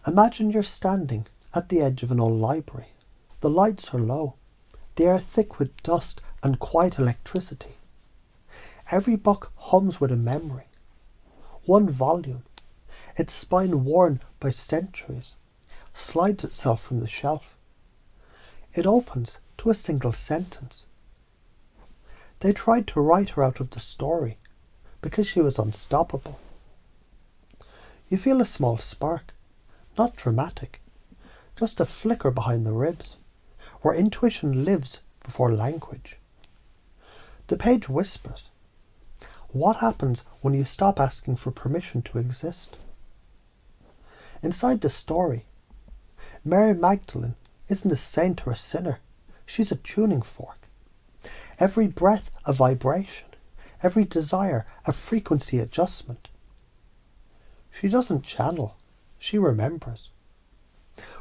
Imagine you're standing at the edge of an old library. The lights are low, the air thick with dust and quiet electricity. Every book hums with a memory. One volume, its spine worn by centuries, slides itself from the shelf. It opens to a single sentence. They tried to write her out of the story because she was unstoppable. You feel a small spark, not dramatic, just a flicker behind the ribs, where intuition lives before language. The page whispers. What happens when you stop asking for permission to exist? Inside the story, Mary Magdalene isn't a saint or a sinner. She's a tuning fork. Every breath a vibration, every desire a frequency adjustment. She doesn't channel, she remembers.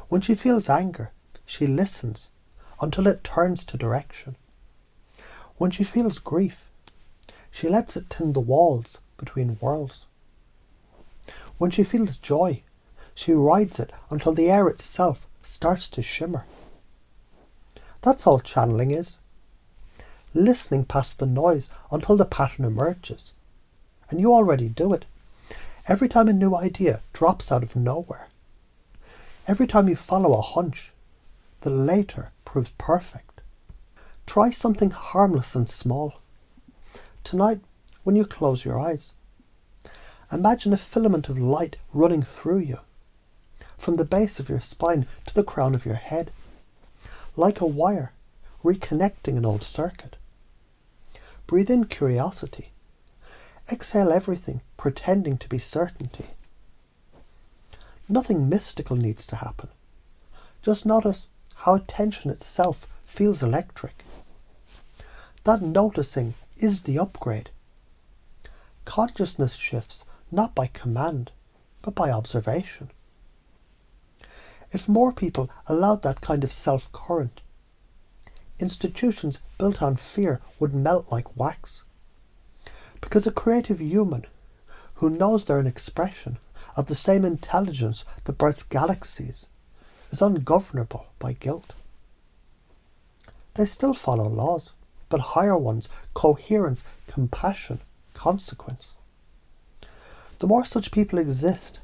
When she feels anger, she listens until it turns to direction. When she feels grief, she lets it thin the walls between worlds. When she feels joy, she rides it until the air itself starts to shimmer. That's all channeling is. Listening past the noise until the pattern emerges. And you already do it. Every time a new idea drops out of nowhere. Every time you follow a hunch that later proves perfect. Try something harmless and small. Tonight, when you close your eyes, imagine a filament of light running through you, from the base of your spine to the crown of your head, like a wire reconnecting an old circuit. Breathe in curiosity. Exhale everything pretending to be certainty. Nothing mystical needs to happen. Just notice how attention itself feels electric. That noticing is the upgrade. Consciousness shifts not by command, but by observation. If more people allowed that kind of self-current, institutions built on fear would melt like wax. Because a creative human who knows they're an expression of the same intelligence that births galaxies is ungovernable by guilt. They still follow laws, but higher ones: coherence, compassion, consequence. The more such people exist,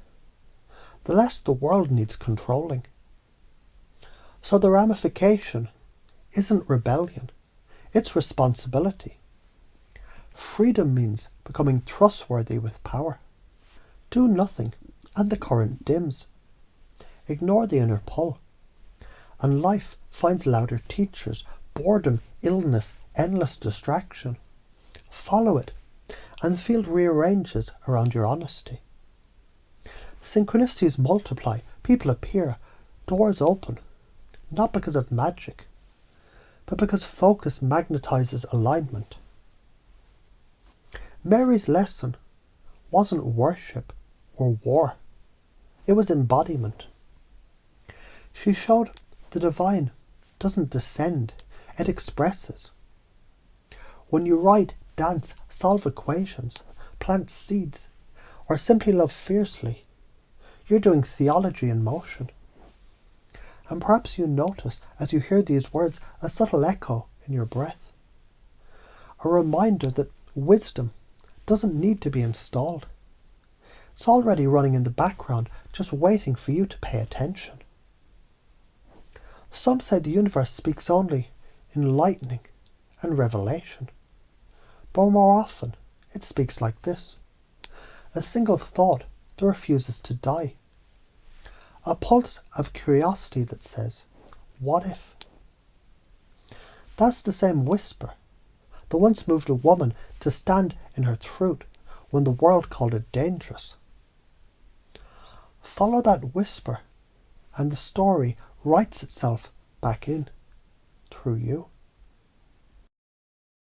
the less the world needs controlling. So the ramification isn't rebellion, it's responsibility. Freedom means becoming trustworthy with power. Do nothing and the current dims. Ignore the inner pull. And life finds louder teachers, boredom, illness, endless distraction. Follow it, and the field rearranges around your honesty. Synchronicities multiply, people appear, doors open, not because of magic, but because focus magnetizes alignment. Mary's lesson wasn't worship or war, it was embodiment. She showed the divine doesn't descend, it expresses. When you write, dance, solve equations, plant seeds, or simply love fiercely, you're doing theology in motion. And perhaps you notice as you hear these words a subtle echo in your breath. A reminder that wisdom doesn't need to be installed. It's already running in the background, just waiting for you to pay attention. Some say the universe speaks only in lightning and revelation. But more often, it speaks like this. A single thought that refuses to die. A pulse of curiosity that says, what if? That's the same whisper that once moved a woman to stand in her truth when the world called it dangerous. Follow that whisper and the story writes itself back in through you.